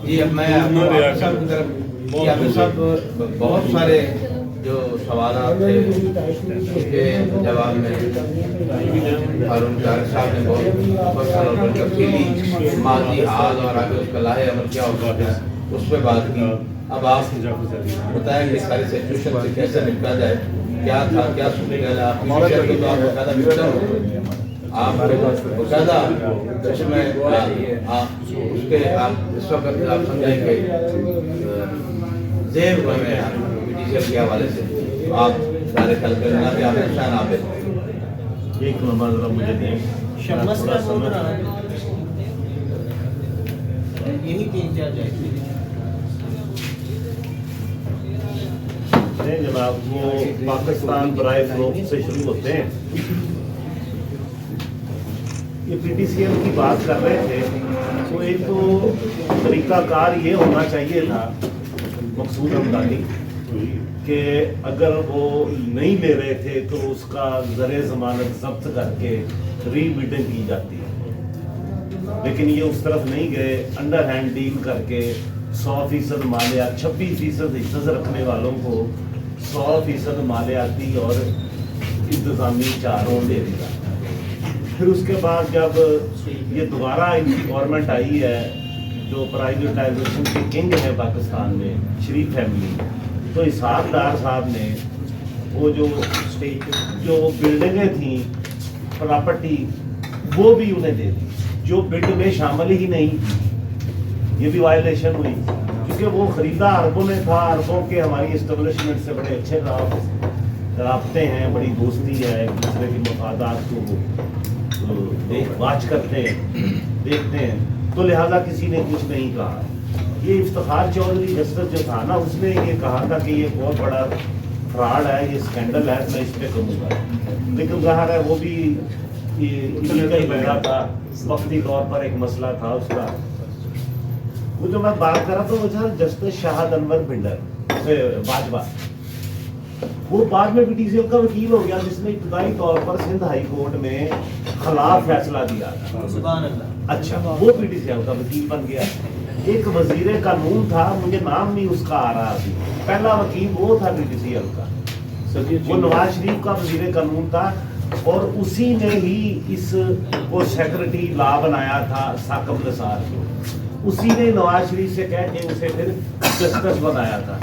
جی اب میں سب بہت سارے جو سوالات تھے اس کے جواب میں ہارون طارق صاحب نے بہت مفصل اور تفصیلی ماضی حال اور آگے اس کا لاہے عمل کیا ہوگا اس پہ بات کی. اب آپ بتائیں کہ ساری سچویشن سے کیسے نپٹا جائے, کیا تھا کیا سننے گیا آپ کی شہر کو, تو آپ باقاعدہ نپٹا ہو آپ باقاعدہ اس میں اس کے آپ اس وقت آپ سمجھیں کہ زیر ہوئے میں PTCL کے حوالے سے آپ سارے کل کر جناب عامر شاہ نابد ایک لمحہ ذرا مجھے دیں. یہی 3-4 جائے جناب, وہ پاکستان برائے فروغ سے شروع ہوتے ہیں. یہ PTCL کی بات کر رہے تھے تو ایک تو طریقہ کار یہ ہونا چاہیے تھا مقصود ہمدانی کہ اگر وہ نہیں لے رہے تھے تو اس کا زر ضمانت ضبط کر کے ری بڈنگ کی جاتی ہے, لیکن یہ اس طرف نہیں گئے. انڈر ہینڈ ڈیل کر کے 100% مالیات 26% حصص رکھنے والوں کو 100% مالیاتی اور انتظامی چاروں دے دیا. پھر اس کے بعد جب یہ دوبارہ ان کی گورنمنٹ آئی ہے جو پرائیویٹائزیشن کے کنگ ہے پاکستان میں, شریف فیملی, تو اسحاق ڈار صاحب نے وہ جو بلڈنگیں تھیں پراپرٹی وہ بھی انہیں دے دی جو بڈ میں شامل ہی نہیں تھی. یہ بھی وائلیشن ہوئی کیونکہ وہ خریدا عربوں نے تھا. عربوں کے ہماری اسٹیبلشمنٹ سے بڑے اچھے رابطے ہیں, بڑی دوستی ہے, ایک دوسرے کے مفادات کو واچ کرتے ہیں, دیکھتے ہیں, تو لہذا کسی نے کچھ نہیں کہا. یہ افتخار چودھری جسٹس جو تھا نا, اس نے یہ کہا تھا کہ یہ بہت بڑا فراڈ ہے, یہ اسکینڈل ہے, میں اس پہ کروں گا. لیکن ظاہر ہے وہ بھی ہی لگا تھا, وقتی طور پر ایک مسئلہ تھا اس کا. وہ جو میں بات کر رہا تھا وہ تھا جسٹس شاہد انور بھنڈر باجوہ. وہ بعد میں PTCL کا وکیل ہو گیا جس نے ابتدائی طور پر سندھ ہائی کورٹ میں خلاف فیصلہ دیا تھا. سبحان اللہ. اچھا, وہ PTCL کا وکیل بن گیا. ایک وزیر قانون تھا, مجھے نام نہیں اس کا آ رہا ابھی, پہلا وکیل وہ تھا PTCL کا, وہ نواز شریف کا وزیر قانون تھا, اور اسی نے ہی اس کو سیکرٹری لا بنایا تھا ثاقب نثار کو. اسی نے نواز شریف سے کہہ کے اسے پھر جسٹس بنایا تھا.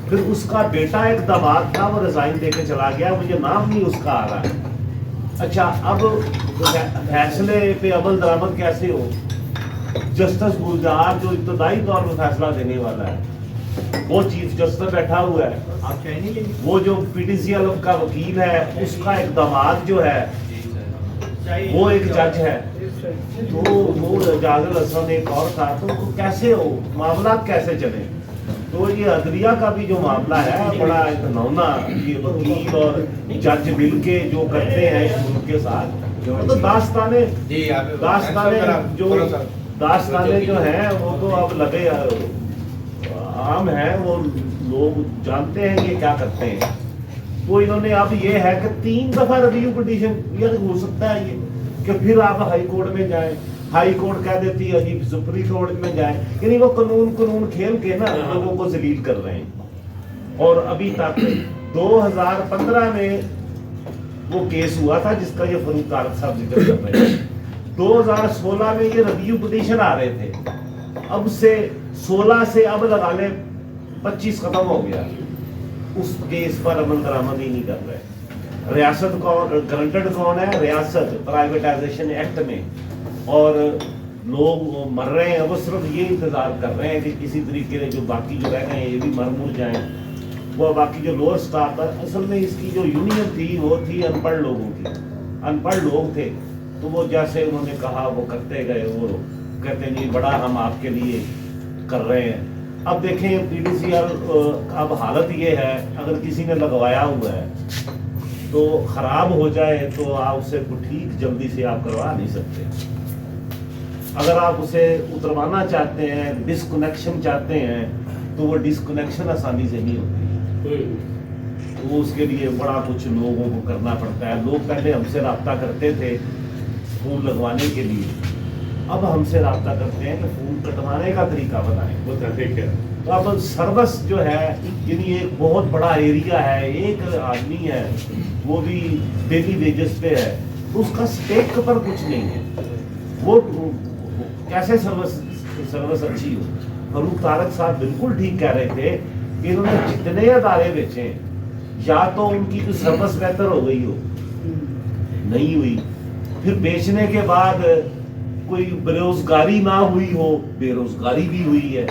پھر اس کا بیٹا ایک داماد تھا, وہ ریزائن دے کے چلا گیا, مجھے نام نہیں اس کا آ رہا ہے. اچھا, اب فیصلے پہ عمل درآمد کیسے ہو؟ جسٹس گلزار جو ابتدائی طور پر فیصلہ دینے والا ہے وہ چیف جسٹس بیٹھا ہوا ہے. وہ جو PTCL کا وکیل ہے اس کا ایک داماد جو ہے وہ ایک جج ہے, تو وہ اعجاز الحسن ایک اور تھا. تو کیسے ہو, معاملات کیسے چلے؟ تو یہ عدلیہ کا بھی جو معاملہ ہے بڑا گھناؤنا, یہ وکیل اور جج مل کے جو کرتے ہیں اس ملک کے ساتھ, تو داستانیں جو ہیں وہ تو اب لبے عام ہیں, وہ لوگ جانتے ہیں یہ کیا کرتے ہیں. تو انہوں نے اب یہ ہے کہ 3 دفعہ ریویو پٹیشن, یہ ہو سکتا ہے یہ کہ پھر آپ ہائی کورٹ میں جائیں, ہائی کورٹ کہہ دیتی ہے جی سپریم کورٹ میں جائیں. یعنی وہ قانون کھیل کے نا لوگوں کو ذلیل کر رہے ہیں. اور ابھی تک 2015 میں وہ کیس ہوا تھا جس کا یہ فاروق طارق صاحب ذکر کر رہے ہیں. 2016 میں یہ ریویو پٹیشن آ رہے تھے, اب سے 16 سے اب لگا لیں 25 ختم ہو گیا, اس کیس پر عمل درآمد ہی نہیں کر رہے. ریاست کون گرانٹڈ کون ہے؟ ریاست پرائیویٹائزیشن ایکٹ میں, اور لوگ مر رہے ہیں. وہ صرف یہ انتظار کر رہے ہیں کہ کسی طریقے سے جو باقی جو رہ گئے ہیں یہ بھی مر جائیں. وہ باقی جو لوور اسٹاف ہے, اصل میں اس کی جو یونین تھی وہ تھی ان پڑھ لوگوں کی, ان پڑھ لوگ تھے, تو وہ جیسے انہوں نے کہا وہ کرتے گئے. وہ کہتے ہیں جی بڑا ہم آپ کے لیے کر رہے ہیں. اب دیکھیں PTCL اب حالت یہ ہے, اگر کسی نے لگوایا ہوا ہے تو خراب ہو جائے تو آپ اسے ٹھیک جلدی سے آپ کروا نہیں سکتے. اگر آپ اسے اتروانا چاہتے ہیں, ڈسکنیکشن چاہتے ہیں, تو وہ ڈسکنیکشن آسانی سے نہیں ہوتی. تو اس کے لیے بڑا کچھ لوگوں کو کرنا پڑتا ہے. لوگ پہلے ہم سے رابطہ کرتے تھے فون لگوانے کے لیے, اب ہم سے رابطہ کرتے ہیں کہ فون کٹوانے کا طریقہ بتائیں. بتاتے کیا تو اب سروس جو ہے یعنی ایک بہت بڑا ایریا ہے, ایک آدمی ہے وہ بھی ڈیلی ویجز پہ ہے, تو اس کا سٹیک پر کچھ نہیں ہے, وہ کیسے سروس اچھی ہو. فاروق طارق صاحب بالکل ٹھیک کہہ رہے تھے کہ انہوں نے جتنے ادارے بیچے یا تو ان کی سروس بہتر ہو گئی ہو, نہیں ہوئی, پھر بیچنے کے بعد کوئی بے روزگاری نہ ہوئی ہو, بے روزگاری بھی ہوئی ہے,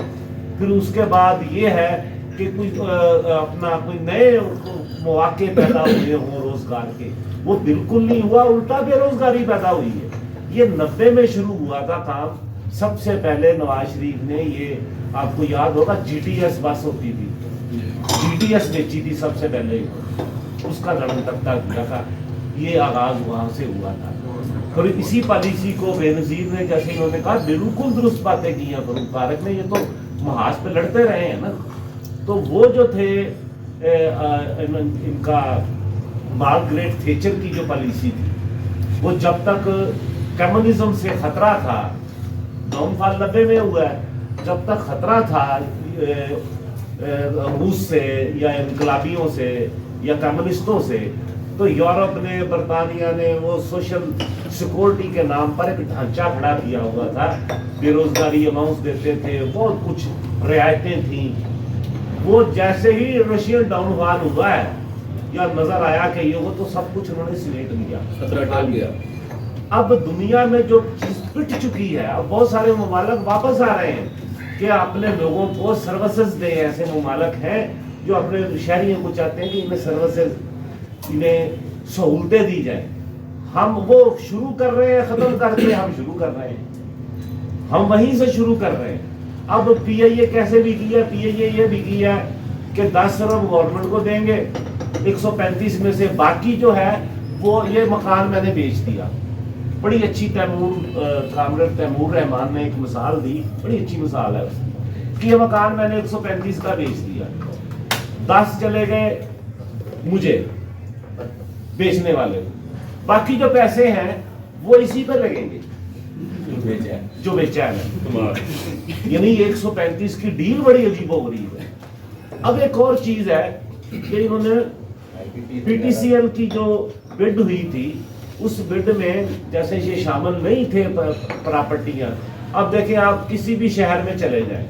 پھر اس کے بعد یہ ہے کہ کوئی اپنا کوئی نئے مواقع پیدا ہوئے ہوں روزگار کے, وہ بالکل نہیں ہوا, الٹا بے روزگاری پیدا ہوئی ہے. یہ 90 میں شروع ہوا تھا کام. سب سے پہلے نواز شریف نے, یہ آپ کو یاد ہوگا, جی ٹی ایس بس ہوتی تھی, جی ٹی ایس بیچی تھی سب سے پہلے, اس کا گڑن تختہ کیا تھا, یہ آغاز وہاں سے ہوا تھا. اور اسی پالیسی کو بے نظیر نے, جیسے انہوں نے کہا, بالکل درست باتیں کی ہیں فاروق طارق نے, یہ تو محاذ پہ لڑتے رہے ہیں نا. تو وہ جو تھے ان کا مارگریٹ تھیچر کی جو پالیسی تھی, وہ جب تک کمیونزم سے خطرہ تھا, ڈاؤن فال 90 میں ہوا ہے, جب تک خطرہ تھا روس سے یا انقلابیوں سے یا کمیونسٹوں سے, تو یورپ نے, برطانیہ نے وہ سوشل سیکورٹی کے نام پر ایک ڈھانچہ کھڑا کیا ہوا تھا, بے روزگاری اماؤنٹس دیتے تھے, بہت کچھ رعایتیں تھیں. وہ جیسے ہی رشین ڈاؤن فال ہوا ہے یا نظر آیا کہ یہ وہ, تو سب کچھ انہوں نے سمیٹ لیا, خطرہ ٹال گیا. اب دنیا میں جو چیز پٹ چکی ہے, اب بہت سارے ممالک واپس آ رہے ہیں کہ اپنے لوگوں کو سروسز دیں. ایسے ممالک ہیں جو اپنے شہریوں کو چاہتے ہیں کہ انہیں سروسز, انہیں سہولتیں دی جائیں. ہم وہ شروع کر رہے ہیں, ختم کر کے ہم شروع کر رہے ہیں, ہم وہیں سے شروع کر رہے ہیں. اب پی آئی اے کیسے بھی کیا, پی آئی اے یہ بھی کیا کہ 10 ارب گورنمنٹ کو دیں گے, 135 میں سے باقی جو ہے وہ, یہ مکان میں نے بیچ دیا. بڑی اچھی کامریڈ تیمور رحمان نے ایک مثال دی, بڑی اچھی مثال ہے اس کی, کہ یہ مکان میں نے 135 کا بیچ دیا, 10 چلے گئے مجھے بیچنے والے, باقی جو پیسے ہیں وہ اسی پہ لگیں گے جو بیچا ہے. یعنی 135 کی ڈیل بڑی عجیب و غریب ہے. اب ایک اور چیز ہے کہ انہوں نے پی ٹی سی ایل کی جو بڈ ہوئی تھی, اس بڈ میں جیسے یہ شامل نہیں تھے پراپرٹیاں. اب دیکھیں, آپ کسی بھی شہر میں چلے جائیں,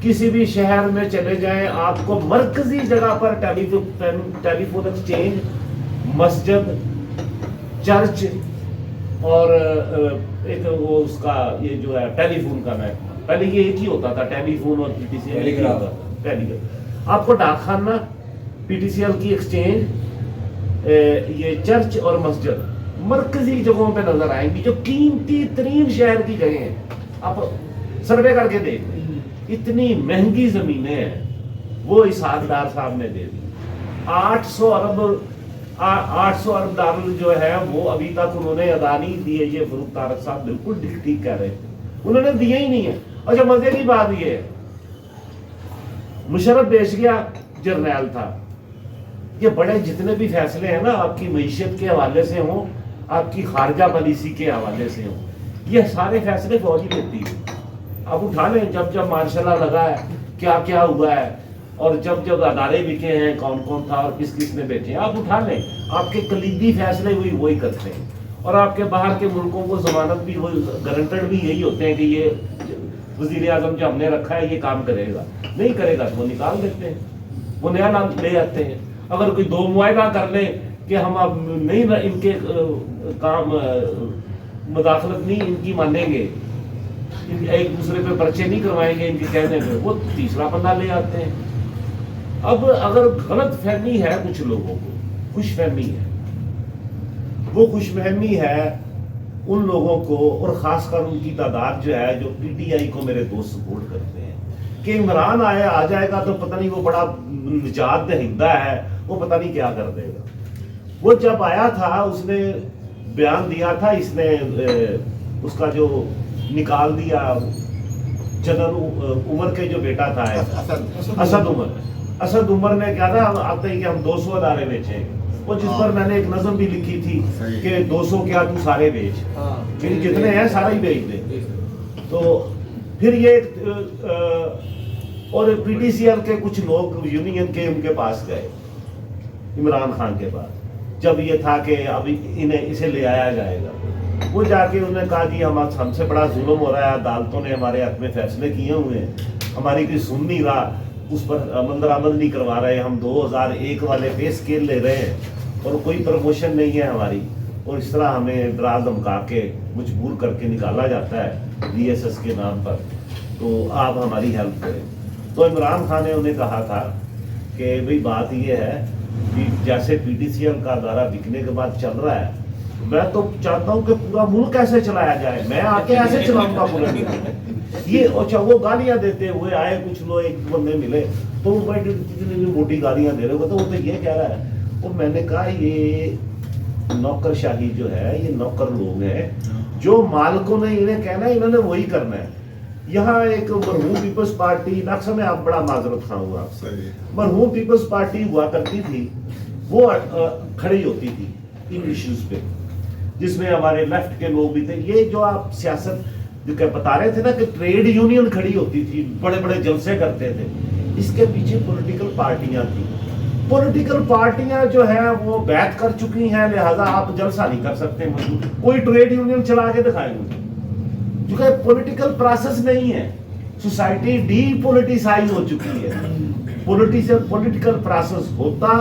کسی بھی شہر میں چلے جائیں, آپ کو مرکزی جگہ پر ٹیلی فون ایکسچینج, مسجد, چرچ اور ایک وہ اس کا یہ جو ہے ٹیلی فون کا, میں پہلے یہ ایک ہی ہوتا تھا, ٹیلی فون اور پی ٹی سی ایل ہوتا تھا, ٹیلی گراف. آپ کو ڈاک خانہ, پی ٹی سی ایل کی ایکسچینج, یہ چرچ اور مسجد مرکزی جگہوں پہ نظر آئیں گی, جو قیمتی ترین شہر کی جگہیں ہیں. آپ سروے کر کے دیکھ, اتنی مہنگی زمینیں ہیں وہ اسحاق ڈار صاحب نے دے دی. 800 ارب ڈالر جو ہے وہ ابھی تک انہوں نے ادا نہیں دیے. یہ فاروق طارق صاحب بالکل ٹھیک کہہ رہے تھے, انہوں نے دیے ہی نہیں ہے. اچھا, مزے کی بات یہ ہے, مشرف بیچ گیا, جرنیل تھا. یہ بڑے جتنے بھی فیصلے ہیں نا, آپ کی معیشت کے حوالے سے ہوں, آپ کی خارجہ پالیسی کے حوالے سے ہوں, یہ سارے فیصلے فوج ہی لیتی ہے. آپ اٹھا لیں, جب جب مارشل لا لگا ہے کیا کیا ہوا ہے, اور جب جب ادارے بکے ہیں, کون کون تھا اور کس کس نے بیچے, آپ اٹھا لیں. آپ کے کلیدی فیصلے وہی کرتے ہیں, اور آپ کے باہر کے ملکوں کو ضمانت بھی, وہی گارنٹر بھی یہی ہوتے ہیں کہ یہ وزیر اعظم جو ہم نے رکھا ہے یہ کام کرے گا. نہیں کرے گا تو وہ نکال دیتے ہیں, وہ نیا نام لے آتے ہیں. اگر کوئی دو معاہدہ کر لیں کہ ہم اب نہیں ان کے کام مداخلت نہیں ان کی مانیں گے, ایک دوسرے پہ پرچے نہیں کروائیں گے ان کے کہنے پہ, وہ تیسرا بندہ لے آتے ہیں. اب اگر غلط فہمی ہے کچھ لوگوں کو, خوش فہمی ہے, وہ خوش فہمی ہے ان لوگوں کو, اور خاص کر ان کی تعداد جو ہے جو پی ٹی آئی کو میرے دوست سپورٹ کرتے ہیں, کہ عمران آ جائے گا تو پتہ نہیں وہ بڑا نجات دہندہ ہے, وہ پتہ نہیں کیا کر دے گا. وہ جب آیا تھا اس نے بیان دیا تھا, اس نے اس کا جو نکال دیا, جنرل عمر کے جو بیٹا تھا اسد عمر نے کیا تھا, ہم آتے ہیں کہ ہم 200 ادارے بیچیں گے, وہ جس پر میں نے ایک نظم بھی لکھی تھی کہ 200 کیا تو سارے بیچ، یعنی جتنے ہیں سارے ہی بیچ دے. تو پھر یہ اور پی ٹی سی ایل کے کچھ لوگ یونین کے ان کے پاس گئے عمران خان کے پاس، جب یہ تھا کہ اب اسے لے آیا جائے گا. وہ جا کے انہوں نے کہا جی ہم سے بڑا ظلم ہو رہا ہے، عدالتوں نے ہمارے حق میں فیصلے کیے ہوئے ہیں، ہماری کوئی سن نہیں رہا، اس پر عمل درآمد نہیں کروا رہے، ہم 2001 والے پے اسکیل لے رہے ہیں اور کوئی پروموشن نہیں ہے ہماری، اور اس طرح ہمیں ڈرا دھمکا کے مجبور کر کے نکالا جاتا ہے ڈی ایس ایس کے نام پر، تو آپ ہماری ہیلپ کریں. تو عمران خان نے انہیں کہا تھا کہ بھئی بات یہ ہے کہ جیسے پی ٹی سی ایل کا ادارہ بکنے کے بعد چل رہا ہے، میں تو چاہتا ہوں کہ پورا ملک ایسے چلایا جائے، میں آ کے ایسے چلاؤں گا پورا ملک. یہ اچھا وہ گالیاں دیتے ہوئے آئے کچھ لوگ، ایک بندے ملے تو وہ موٹی گالیاں دے رہے ہوئے، تو وہ تو یہ کہہ رہا ہے. اور میں نے کہا یہ نوکر شاہی جو ہے، یہ نوکر لوگ ہیں، جو مالکوں نے انہیں کہنا ہے انہوں نے وہی کرنا ہے. یہاں ایک مرحوم پیپلز پارٹی، ڈاکٹر میں آپ بڑا معذرت خواہ ہوں آپ سے، مرحوم پیپلز پارٹی ہوا کرتی تھی، وہ کھڑی ہوتی تھی ان ایشوز پہ، جس میں ہمارے لیفٹ کے لوگ بھی تھے. یہ جو آپ سیاست جو کہ بتا رہے تھے نا کہ ٹریڈ یونین کھڑی ہوتی تھی، بڑے بڑے جلسے کرتے تھے، اس کے پیچھے پولیٹیکل پارٹیاں تھیں. پولیٹیکل پارٹیاں جو ہیں وہ بیعت کر چکی ہیں، لہذا آپ جلسہ نہیں کر سکتے، کوئی ٹریڈ یونین چلا کے دکھائیں مجھے، کیونکہ پولیٹیکل پروسیس نہیں ہے. سوسائٹی ڈی پولیٹیسائز ہو چکی ہے. پولیٹیکل پروسیس ہوتا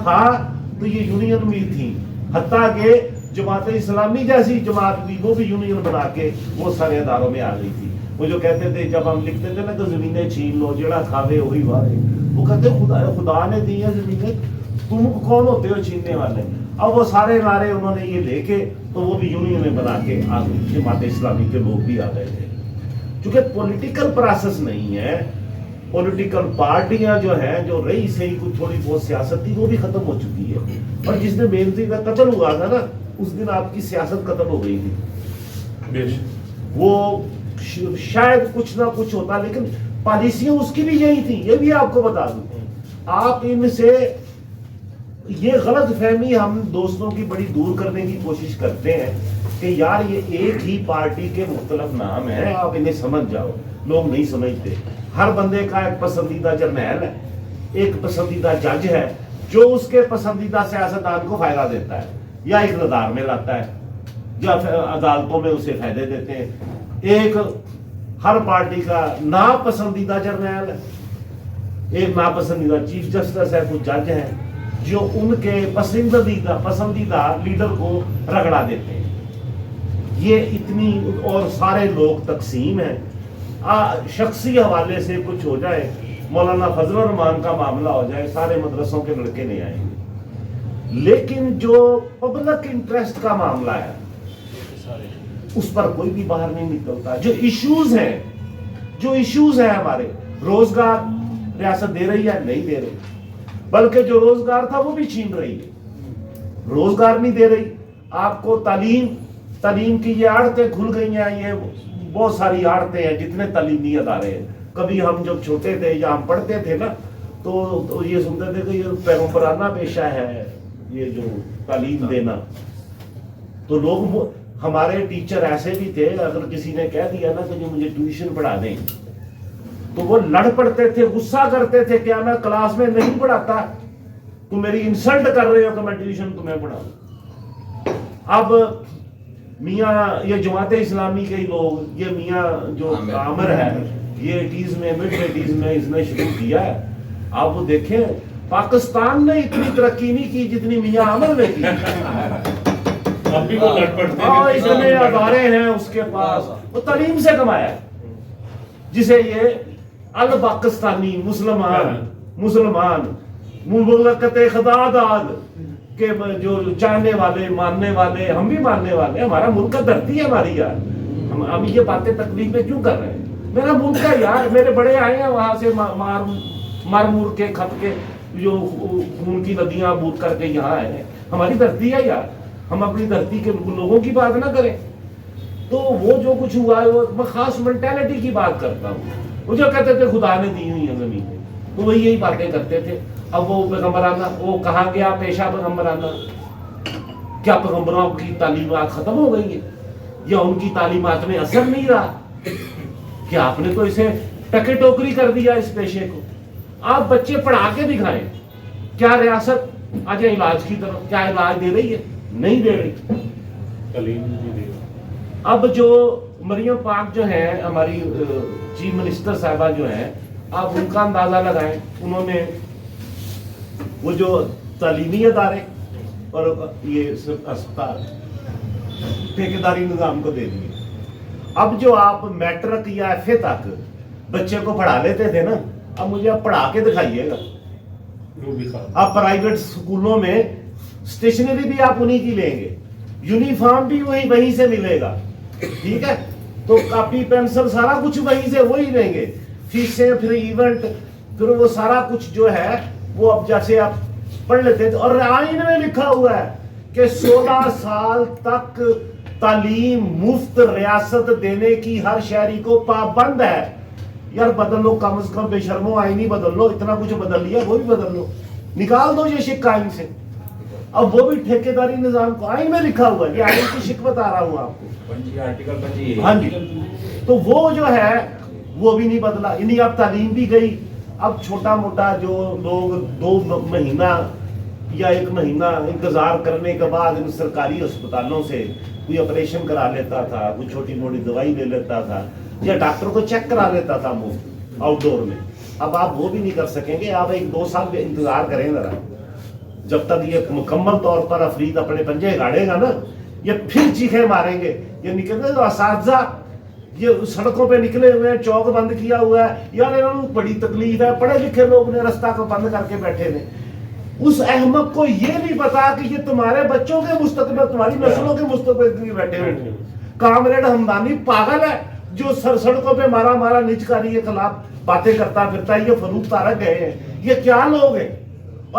تھا تو یہ یونین بھی تھی، حتیٰ کہ جماعت اسلامی جیسی جماعت بھی، وہ بھی یونین بنا کے وہ سارے اداروں میں آ گئی تھی. وہ جو کہتے تھے جب ہم لکھتے تھے نا کہ زمینیں چھین لو، جڑا کھاوے وہی وارے، وہ کہتے خدا نے دی ہیں زمینیں، تم کون ہوتے ہو چھیننے والے. اب وہ سارے نعرے انہوں نے یہ لے کے تو وہ بھی یونین میں بنا کے آ گئی، جماعت اسلامی کے لوگ بھی آ گئے تھے. چونکہ پولیٹیکل پروسیس نہیں ہے، پولیٹیکل پارٹیاں جو ہیں، جو رہی صحیح کچھ تھوڑی بہت سیاست تھی وہ بھی ختم ہو چکی ہے. اور جس نے بے نظیر کا قتل ہوا تھا نا، اس دن آپ کی سیاست ختم ہو گئی تھی. وہ شاید کچھ نہ کچھ ہوتا، لیکن پالیسیاں اس کی بھی یہی تھی. یہ بھی آپ کو بتا دوں، آپ ان سے یہ غلط فہمی ہم دوستوں کی بڑی دور کرنے کی کوشش کرتے ہیں کہ یار یہ ایک ہی پارٹی کے مختلف نام ہیں، آپ انہیں سمجھ جاؤ. لوگ نہیں سمجھتے. ہر بندے کا ایک پسندیدہ جرنیل ہے، ایک پسندیدہ جج ہے جو اس کے پسندیدہ سیاستدان کو فائدہ دیتا ہے یا اقتدار میں لاتا ہے یا عدالتوں میں اسے فائدے دیتے ہیں. ایک ہر پارٹی کا ناپسندیدہ جرنیل ہے، ایک ناپسندیدہ چیف جسٹس ہے، کچھ جج ہیں جو ان کے پسندیدہ لیڈر کو رگڑا دیتے ہیں. یہ اتنی اور سارے لوگ تقسیم ہیں. شخصی حوالے سے کچھ ہو جائے، مولانا فضل الرحمان کا معاملہ ہو جائے، سارے مدرسوں کے لڑکے نہیں آئیں گے. لیکن جو پبلک انٹرسٹ کا معاملہ ہے اس پر کوئی بھی باہر نہیں نکلتا. جو ایشوز ہیں ہمارے، روزگار ریاست دے رہی ہے نہیں دے رہی، بلکہ جو روزگار تھا وہ بھی چھین رہی ہے. روزگار نہیں دے رہی. آپ کو تعلیم کی یہ عادتیں کھل گئی ہیں، یہ بہت ساری عادتیں ہیں جتنے تعلیمی ادارے ہیں. کبھی ہم جب چھوٹے تھے یا ہم پڑھتے تھے نا تو یہ سنتے تھے کہ یہ پیغمبرانہ پیشہ ہے یہ جو تعلیم دینا. تو لوگ، ہمارے ٹیچر ایسے بھی تھے، اگر کسی نے کہہ دیا نا کہ جو مجھے ٹیوشن پڑھا دیں تو وہ لڑ پڑتے تھے، غصہ کرتے تھے، کیا میں کلاس میں نہیں پڑھاتا، تم میری انسلٹ کر رہے ہو کہ میں ٹیوشن تمہیں پڑھاؤں. اب میاں یہ جماعت اسلامی کے لوگ، یہ میاں جو عامر ہے، یہ 80s میں مڈ 80s میں اس نے شروع کیا ہے. آپ وہ دیکھیں پاکستان نے اتنی ترقی نہیں کی جتنی میاں عامر نے کی. اتنے ادارے ہیں اس کے پاس، وہ تعلیم سے کمایا ہے، جسے یہ الپاکستانی مسلمان مملکت خدا داد کہ جو چاہنے والے، ماننے والے، ہم بھی ماننے والے، ہمارا ملک کا دھرتی ہے ہماری یار. ہم یہ باتیں تکلیف میں کیوں کر رہے ہیں؟ میرا ملک ہے یار، میرے بڑے آئے ہیں وہاں سے مار مور کے کھپ کے جو خون کی ندیاں بوت کر کے یہاں آئے ہیں. ہماری دھرتی ہے یار، ہم اپنی دھرتی کے لوگوں کی بات نہ کریں. تو وہ جو کچھ ہوا ہے، میں خاص مینٹیلٹی کی بات کرتا ہوں. وہ جو کہتے تھے خدا نے دی ہوئی ہیں زمینیں، تو وہ یہی باتیں کرتے تھے. اب وہ پیغمبرانہ وہ کہاں گیا پیشہ پیغمبرانہ؟ کیا پیغمبروں کی تعلیمات ختم ہو گئی ہیں یا ان کی تعلیمات میں اثر نہیں رہا؟ کیا آپ نے تو اسے ٹکے ٹوکری کر دیا اس پیشے کو؟ آپ بچے پڑھا کے دکھائیں، کیا ریاست آج علاج کی طرف کیا علاج دے رہی ہے؟ نہیں دے رہی، تعلیم نہیں دے رہی۔ اب جو مریم پاک جو ہیں ہماری چیف منسٹر صاحبہ جو ہیں، آپ ان کا اندازہ لگائیں، انہوں نے وہ جو تعلیمی ادارے اور یہ اسپتال ٹھیکیداری نظام کو دے دیے۔ اب جو آپ میٹرک یا ایف اے تک بچے کو پڑھا لیتے تھے نا، اب مجھے آپ پڑھا کے دکھائیے گا۔ آپ پرائیویٹ سکولوں میں اسٹیشنری بھی آپ انہی کی لیں گے، یونیفارم بھی وہیں سے ملے گا، ٹھیک ہے؟ تو کاپی پینسل سارا کچھ وہیں سے وہی لیں گے، فیسیں پھر ایونٹ پھر وہ سارا کچھ جو ہے وہ اب جیسے آپ پڑھ لیتے تھے۔ اور آئین میں لکھا ہوا ہے کہ 16 سال تک تعلیم مفت ریاست دینے کی ہر شہری کو پابند ہے۔ یار بدل لو، کم از کم بے شرمو آئین ہی بدل لو، اتنا کچھ بدل لیا وہ بھی بدل لو، نکال دو یہ شک آئین سے۔ اب وہ بھی ٹھیکیداری نظام کو آئین میں لکھا ہوا ہے، یہ آئین کی شک بتا رہا ہوں آپ کو، آرٹیکل ہاں جی۔ تو وہ جو ہے وہ بھی نہیں بدلا، یعنی اب تعلیم بھی گئی۔ اب چھوٹا موٹا جو لوگ 2 مہینہ یا 1 مہینہ انتظار کرنے کے بعد ان سرکاری اسپتالوں سے کوئی آپریشن کرا لیتا تھا، کوئی چھوٹی موٹی دوائی لے لیتا تھا یا ڈاکٹر کو چیک کرا لیتا تھا مفت آؤٹ ڈور میں، اب آپ وہ بھی نہیں کر سکیں گے۔ آپ 1-2 سال انتظار کریں ذرا، جب تک یہ مکمل طور پر افرید اپنے پنجے گاڑے گا نا، یہ پھر چیخیں ماریں گے، یہ نکلے تو اساتذہ یہ سڑکوں پہ نکلے ہوئے ہیں، چوک بند کیا ہوا ہے، یار انہوں نے بڑی تکلیف ہے، پڑھے لکھے لوگ نے رستہ کو بند کر کے بیٹھے نے۔ اس احمق کو یہ نہیں پتا کہ یہ تمہارے بچوں کے مستقبل، تمہاری نسلوں کے مستقبل کے لیے بیٹھے ہوئے۔ کامریڈ ہمدانی پاگل ہے جو سڑکوں پہ مارا نجکاری کے خلاف باتیں کرتا پھرتا ہے، یہ فروخ تارک گئے ہیں، یہ کیا لوگ ہیں؟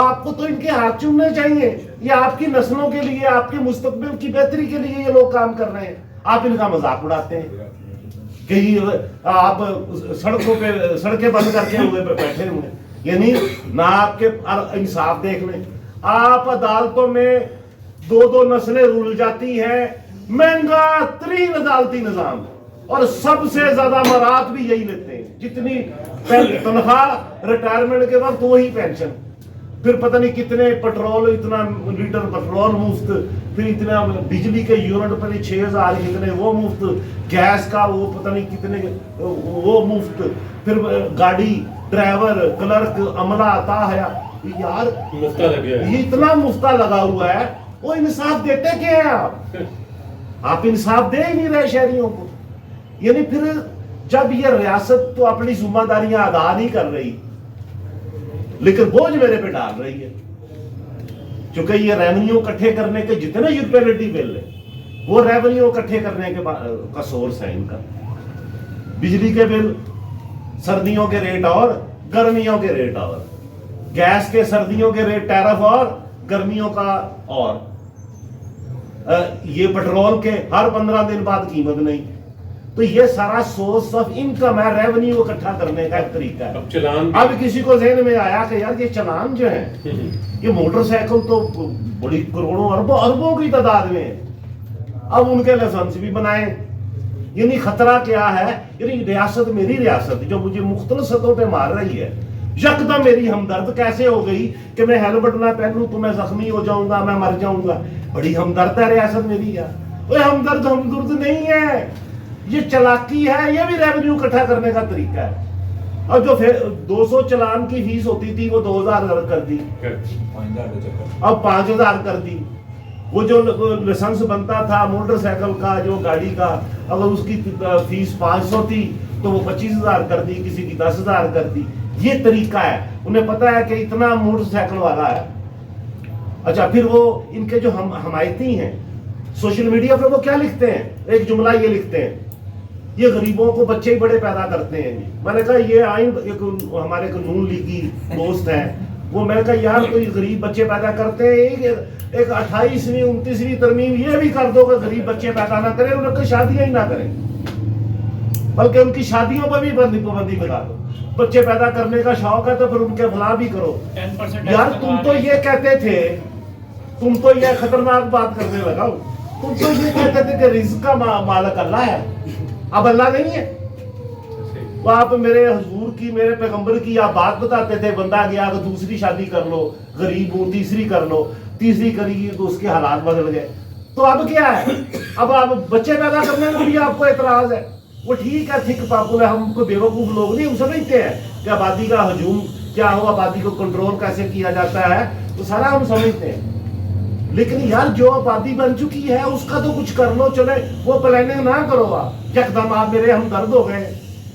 آپ کو تو ان کے ہاتھ چومنے چاہیے، یہ آپ کی نسلوں کے لیے، آپ کے مستقبل کی بہتری کے لیے یہ لوگ کام کر رہے ہیں، آپ ان کا مذاق اڑاتے ہیں کہ آپ سڑکوں پہ سڑکیں بند کر کے ہوئے بیٹھے ہوئے، یعنی نہ آپ کے انصاف دیکھ لیں۔ آپ عدالتوں میں 2 نسلیں رول جاتی ہیں، مہنگا ترین عدالتی نظام، اور سب سے زیادہ مراد بھی یہی لیتے ہیں، جتنی تنخواہ ریٹائرمنٹ کے وقت وہی پینشن، پھر پتہ نہیں کتنے پٹرول، اتنا لیٹر پٹرول مفت، پھر اتنا بجلی کے یونٹ پتہ نہیں 6000 کتنے وہ مفت، گیس کا وہ پتہ نہیں کتنے وہ مفت، پھر گاڑی، ڈرائیور، کلرک، عملہ، تاحیہ، یار یہ اتنا مفتہ لگا ہوا ہے، وہ انصاف دیتے کیا ہیں آپ انصاف دے ہی نہیں رہے شہریوں کو۔ یعنی پھر جب یہ ریاست تو اپنی ذمہ داریاں ادا نہیں کر رہی لیکن بوجھ میرے پہ ڈال رہی ہے، چونکہ یہ ریونیو اکٹھے کرنے کے جتنے یوٹیلٹی بل ہیں وہ ریونیو اکٹھے کرنے کے کا سورس ہے ان کا۔ بجلی کے بل سردیوں کے ریٹ اور گرمیوں کے ریٹ اور، گیس کے سردیوں کے ریٹ ٹیرف اور گرمیوں کا اور، یہ پٹرول کے ہر 15 دن بعد قیمت نہیں۔ تو یہ سارا سورس آف انکم ہے، ریونیو اکٹھا کرنے کا ایک طریقہ ہے۔ اب کسی کو ذہن میں آیا کہ یار یہ چلان جو ہے، یہ موٹر سائیکل تو بڑی کروڑوں اربوں کی تعداد میں ہے، اب ان کے لائسنس بھی بنائیں۔ یعنی خطرہ کیا ہے؟ یعنی ریاست، میری ریاست جو مجھے مختلف سطحوں پہ مار رہی ہے، یکدم میری ہمدرد کیسے ہو گئی کہ میں ہیلمٹ نہ پہنوں تو میں زخمی ہو جاؤں گا، میں مر جاؤں گا۔ بڑی ہمدرد ہے ریاست میری یار، وہ ہمدرد نہیں ہے، یہ چلاکی ہے، یہ بھی ریونیو اکٹھا کرنے کا طریقہ ہے۔ اور جو 200 چلان کی فیس ہوتی تھی وہ 2000 کر دی، اب 5000 کر دی۔ وہ جو لائسنس بنتا تھا موٹر سائیکل کا، جو گاڑی کا، اگر اس کی فیس 500 تھی تو وہ 25000 کر دی، کسی کی 10000 کر دی۔ یہ طریقہ ہے، انہیں پتا ہے کہ اتنا موٹر سائیکل والا ہے۔ اچھا پھر وہ ان کے جو حمایتی ہیں سوشل میڈیا پہ وہ کیا لکھتے ہیں؟ ایک جملہ یہ لکھتے ہیں، یہ غریبوں کو بچے ہی بڑے پیدا کرتے ہیں۔ میں نے کہا یہ آئین، ہمارے نون لیگی دوست ہیں وہ، میں نے کہا یار کوئی غریب بچے پیدا کرتے ہیں، ایک 28ویں 29ویں ترمیم یہ بھی کر دو کہ غریب بچے پیدا نہ کریں، انہیں کوئی شادیاں ہی نہ کریں۔ بلکہ ان کی شادیوں پر بھی پابندی لگا دو. بچے پیدا کرنے کا شوق ہے تو پھر ان کے فلاح بھی کرو. یار تم تو یہ کہتے تھے, تم تو یہ خطرناک بات کرنے لگا, تم تو یہ کہتے تھے کہ رزق کا مالک اللہ ہے, اب اللہ نہیں ہے. وہ آپ میرے حضور کی, میرے پیغمبر کی آپ بات بتاتے تھے, بندہ گیا کہ دوسری شادی کر لو, غریب ہوں تیسری کر لو, تیسری کری تو اس کے حالات بدل گئے. تو اب کیا ہے, اب آپ بچے پیدا کرنے میں بھی آپ کو اعتراض ہے. وہ ٹھیک ہے, تھک پاپول ہے, ہم کو بیوقوف لوگ نہیں, ہم سمجھتے ہیں کہ آبادی کا ہجوم کیا ہو, آبادی کو کنٹرول کیسے کیا جاتا ہے, تو سارا ہم سمجھتے ہیں. لیکن یار جو آبادی بن چکی ہے اس کا تو کچھ کر لو. چلے وہ پلاننگ نہ کرو, آپ یکدم آپ میرے ہمدرد ہو گئے,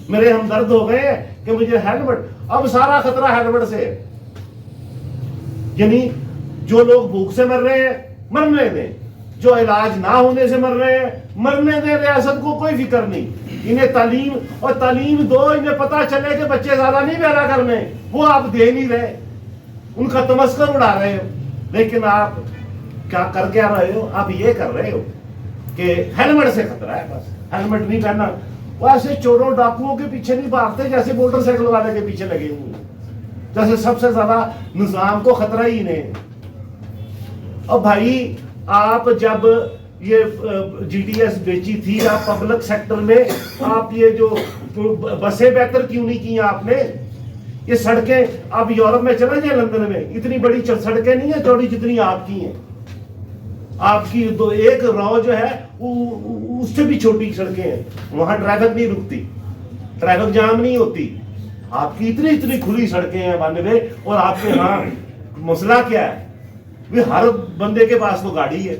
میرے ہمدرد ہو گئے کہ مجھے ہیلمٹ, اب سارا خطرہ ہیلمٹ سے. یعنی جو لوگ بھوک سے مر رہے ہیں مرنے دیں, جو علاج نہ ہونے سے مر رہے ہیں مرنے دیں, ریاست کو کوئی فکر نہیں. انہیں تعلیم اور تعلیم دو, انہیں پتا چلے کہ بچے زیادہ نہیں پیدا کرنے, وہ آپ دے نہیں رہے, ان کا تمسکر اڑا رہے ہو. لیکن آپ کیا کر کے آ رہے ہو, آپ یہ کر رہے ہو کہ ہیلمٹ سے خطرہ ہے, بس ہیلمٹ نہیں پہننا. وہ ایسے چوروں ڈاکوؤں کے پیچھے نہیں بھاگتے جیسے موٹر سائیکل والے کے پیچھے لگے ہوئے, جیسے سب سے زیادہ نظام کو خطرہ ہی نہیں. اور بھائی آپ جب یہ جی ڈی ایس بیچی تھی, آپ پبلک سیکٹر میں آپ یہ جو بسیں بہتر کیوں نہیں کی آپ نے, یہ سڑکیں آپ یورپ میں چلے جائیں, لندن میں اتنی بڑی سڑکیں نہیں ہیں چوڑی جتنی آپ کی ہیں. آپ کی دو ایک رو جو ہے اس سے بھی چھوٹی سڑکیں ہیں, وہاں ٹریفک نہیں رکتی, ٹریفک جام نہیں ہوتی. آپ کی اتنی اتنی کھلی سڑکیں ہیں بانوے, اور آپ کے ہاں مسئلہ کیا ہے, ہر بندے کے پاس تو گاڑی ہے,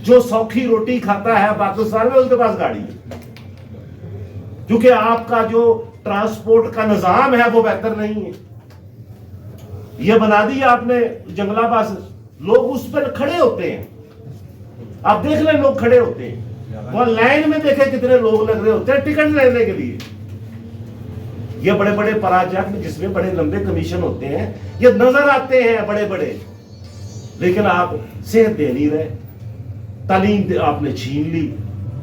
جو سوکھی روٹی کھاتا ہے پاکستان میں اس کے پاس گاڑی ہے, کیونکہ آپ کا جو ٹرانسپورٹ کا نظام ہے وہ بہتر نہیں ہے. یہ بنا دیا آپ نے جنگلہ بس, لوگ اس پر کھڑے ہوتے ہیں, آپ دیکھ لیں لوگ کھڑے ہوتے ہیں, وہ لائن میں دیکھیں کتنے لوگ لگ رہے ہوتے ہیں ٹکٹ لینے کے لیے. یہ بڑے بڑے پراجیکٹ جس میں بڑے لمبے کمیشن ہوتے ہیں, یہ نظر آتے ہیں بڑے بڑے, لیکن آپ صحت دے نہیں رہے, تعلیم آپ نے چھین لی,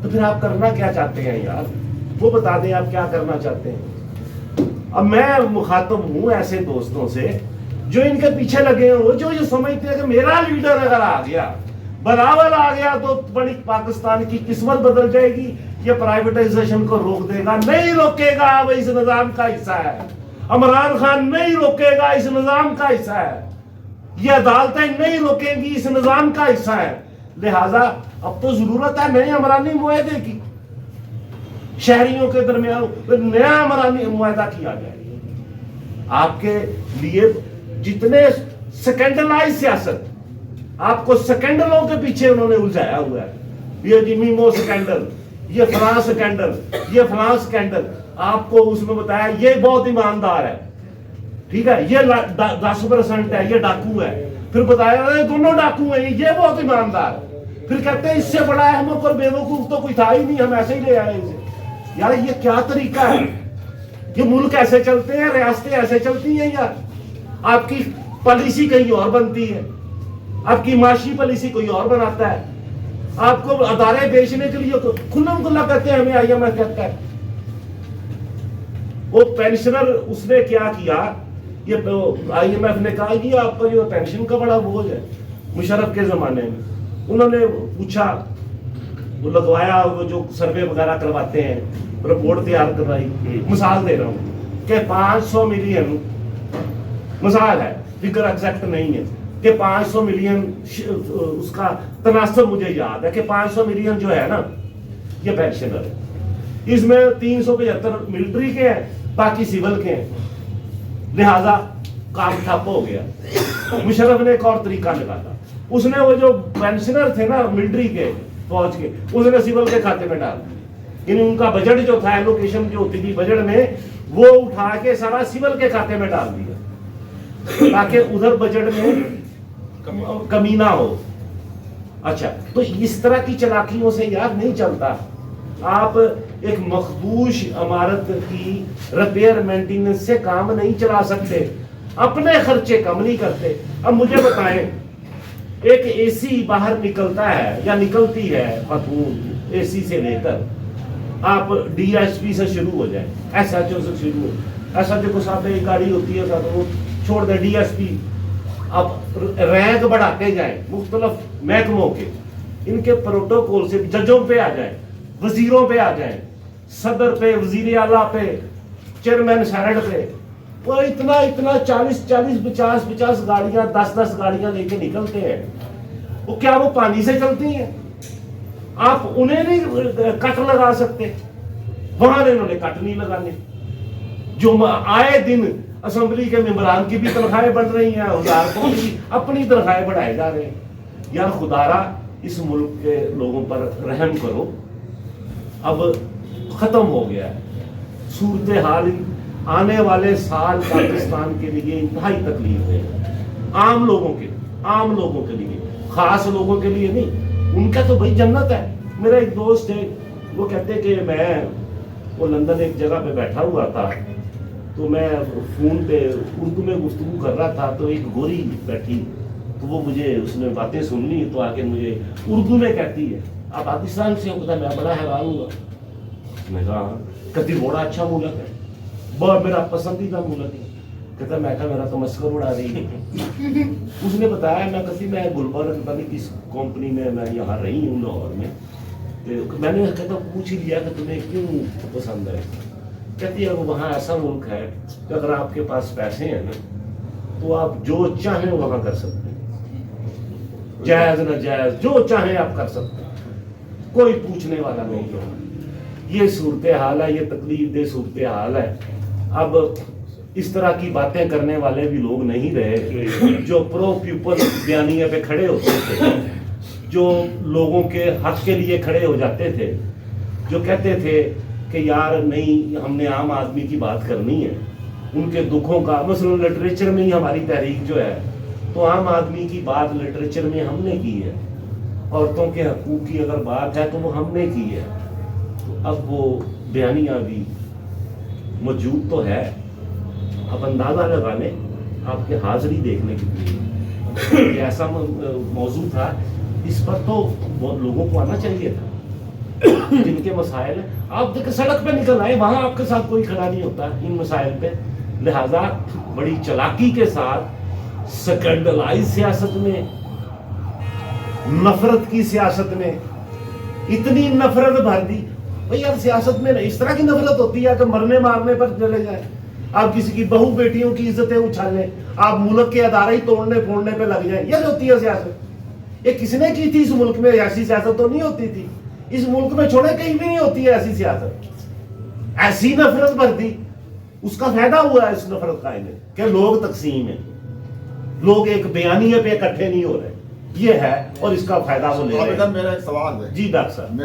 تو پھر آپ کرنا کیا چاہتے ہیں یار, وہ بتا دیں آپ کیا کرنا چاہتے ہیں. اب میں مخاطب ہوں ایسے دوستوں سے جو ان کے پیچھے لگے ہوں, جو یہ سمجھتے ہیں کہ میرا لیڈر اگر آ گیا, بلاول آ گیا, تو بڑی پاکستان کی قسمت بدل جائے گی, یہ پرائیویٹائزیشن کو روک دے گا. نہیں روکے گا, وہ اس نظام کا حصہ ہے. عمران خان نہیں روکے گا, اس نظام کا حصہ ہے. یہ عدالتیں نہیں روکیں گی, اس نظام کا حصہ ہے. لہذا اب تو ضرورت ہے نئے عمرانی معاہدے کی, شہریوں کے درمیان نیا عمرانی معاہدہ کیا جائے. آپ کے لیے جتنے سیکنڈلائز سیاست, آپ کو سیکنڈلوں کے پیچھے انہوں نے الجھایا ہوا ہے, یہ جمیمو سیکنڈل, یہ فلاں سیکنڈل, یہ فلاں سیکنڈل. آپ کو اس میں بتایا یہ بہت ایماندار ہے, ٹھیک ہے, یہ 10% ہے, یہ ڈاکو ہے. پھر بتایا دونوں ڈاکو ہیں, یہ بہت ایماندار ہے. پھر کہتے ہیں اس سے بڑا احمق اور بیوقوف تو کوئی تھا ہی نہیں, ہم ایسے ہی لے آئے اسے. یار یہ کیا طریقہ ہے, یہ ملک ایسے چلتے ہیں, ریاستیں ایسے چلتی ہیں یار. آپ کی پالیسی کہیں اور بنتی ہے, آپ کی معاشی پالیسی کوئی اور بناتا ہے. آپ کو ادارے بیچنے کے لیے کھلم کھلا کہتے ہیں, ہمیں آئی ایم ایف کہتا ہے. وہ پینشنر اس نے کیا کیا, یہ آئی ایم ایف نے کہا کہ آپ کا جو پینشن کا بڑا بوجھ ہے. مشرف کے زمانے میں انہوں نے پوچھا, وہ لگوایا, وہ جو سروے وغیرہ کرواتے ہیں, رپورٹ تیار کروائی. مثال دے رہا ہوں کہ 500 ملین, مثال ہے, فگر ایگزیکٹ نہیں ہے, کہ 500 ملین اس کا تناسب مجھے یاد ہے کہ 500 ملین جو ہے نا یہ پینشنر ہے. اس میں 375 ملٹری کے ہیں, باقی سول کے ہیں. لہذا کام ٹھپ ہو گیا. مشرف نے ایک اور طریقہ نکالا, اس نے وہ جو پینشنر تھے نا ملٹری کے, فوج کے, اس نے سول کے کھاتے میں ڈال دیا. یعنی ان کا بجٹ جو تھا, ایلوکیشن جو ہوتی تھی بجٹ میں, وہ اٹھا کے سارا سول کے کھاتے میں ڈال دیا تاکہ ادھر بجٹ میں کمی نہ ہو. اچھا, تو اس طرح کی چلاکیوں سے یار نہیں چلتا. آپ ایک مخدوش عمارت کی ریپیئر مینٹیننس سے کام نہیں چلا سکتے, اپنے خرچے کم نہیں کرتے. اب مجھے بتائیں, ایک اے سی باہر نکلتا ہے یا نکلتی ہے خاتون اے سی سے لے کر, آپ ڈی ایس پی سے شروع ہو جائیں, ایس ایچ او سے شروع ہو. ایس ایچ او کو ساتھ ایک گاڑی ہوتی ہے تو وہ چھوڑ دیں, ڈی ایس پی. اب رینک بڑھاتے جائیں مختلف محکموں کے, ان کے پروٹوکول سے ججوں پہ آ جائیں, وزیروں پہ آ جائیں, صدر پہ, وزیر اعلیٰ پہ, چیئرمین سینٹ پہ. وہ اتنا 40-50 گاڑیاں 10 گاڑیاں لے کے نکلتے ہیں. وہ کیا وہ پانی سے چلتی ہیں؟ آپ انہیں نہیں کٹ لگا سکتے؟ وہاں انہوں نے کٹ نہیں لگانے. جو آئے دن اسمبلی کے ممبران کی بھی تنخواہیں بڑھ رہی ہیں, وزارتوں کی اپنی تنخواہیں بڑھائے جا رہے ہیں. یار خدارا اس ملک کے لوگوں پر رحم کرو. اب ختم ہو گیا ہے صورتحال. آنے والے سال پاکستان کے لیے انتہائی تکلیف ہے, عام لوگوں کے لیے, خاص لوگوں کے لیے نہیں. ان کا تو بھائی جنت ہے. میرا ایک دوست ہے, وہ کہتے کہ میں وہ لندن ایک جگہ پہ بیٹھا ہوا تھا, تو میں فون پہ اردو میں گفتگو کر رہا تھا, تو ایک گوری بیٹھی, تو وہ مجھے اس نے باتیں سننی, تو آ کے مجھے اردو میں کہتی ہے آپ پاکستان سے ہو؟ میں بڑا حیران ہوا. میں کہا کہتی بڑا اچھا ملک ہے, بہت میرا پسندیدہ ملک ہے. کہتا میں کہا میرا تو مسکر اڑا رہی ہے. اس نے بتایا, میں کہتی میں گلبرگ پتہ نہیں کس کمپنی میں یہاں رہی ہوں لاہور میں. میں نے کہتا پوچھ ہی لیا کہ تمہیں کیوں پسند ہے؟ کہتی ہے وہاں ایسا ملک ہے کہ اگر آپ کے پاس پیسے ہیں نا تو آپ جو چاہیں وہاں کر سکتے ہیں, جائز نہ جائز جو چاہیں آپ کر سکتے ہیں, کوئی پوچھنے والا نہیں ہے. یہ صورتحال ہے, یہ تکلیف دہ صورتحال ہے. اب اس طرح کی باتیں کرنے والے بھی لوگ نہیں رہے جو پرو پیپل بیانیے پہ کھڑے ہوتے تھے, جو لوگوں کے حق کے لیے کھڑے ہو جاتے تھے, جو کہتے تھے کہ یار نہیں ہم نے عام آدمی کی بات کرنی ہے, ان کے دکھوں کا. مثلا لٹریچر میں ہی ہماری تحریک جو ہے تو عام آدمی کی بات لٹریچر میں ہم نے کی ہے, عورتوں کے حقوق کی اگر بات ہے تو وہ ہم نے کی ہے. اب وہ بیانیہ بھی موجود تو ہے, اب اندازہ لگا لیں, آپ کے حاضری دیکھنے کے لیے یہ ایسا موضوع تھا, اس پر تو بہت لوگوں کو آنا چاہیے تھا جن کے مسائل ہیں. آپ دیکھیں سڑک پہ نکل آئے, وہاں آپ کے ساتھ کوئی کھڑا نہیں ہوتا ان مسائل پہ. لہذا بڑی چلاکی کے ساتھ سیکنڈلائز سیاست میں, نفرت کی سیاست میں اتنی نفرت بھر دی. بھئی یار سیاست میں اس طرح کی نفرت ہوتی ہے کہ مرنے مارنے پر چلے جائیں, آپ کسی کی بہو بیٹیوں کی عزتیں اچھالیں, آپ ملک کے ادارے ہی توڑنے پھوڑنے پہ لگ جائیں. یہ ہوتی ہے سیاست. یہ کس نے کی تھی اس ملک میں؟ ایسی سیاست تو نہیں ہوتی تھی اس ملک میں, چھوڑے کہیں بھی نہیں ہوتی ہے ایسی سیاست. ایسی نفرت بھر دی, اس کا فائدہ ہوا ہے اس نفرت کا انہیں کہ لوگ تقسیم ہیں, لوگ ایک بیانیے پہ اکٹھے نہیں ہو رہے. یہ ہے اور اس کا فائدہ وہ لے رہے ہیں. میرا ایک سوال ہے جی ڈاکٹر صاحب.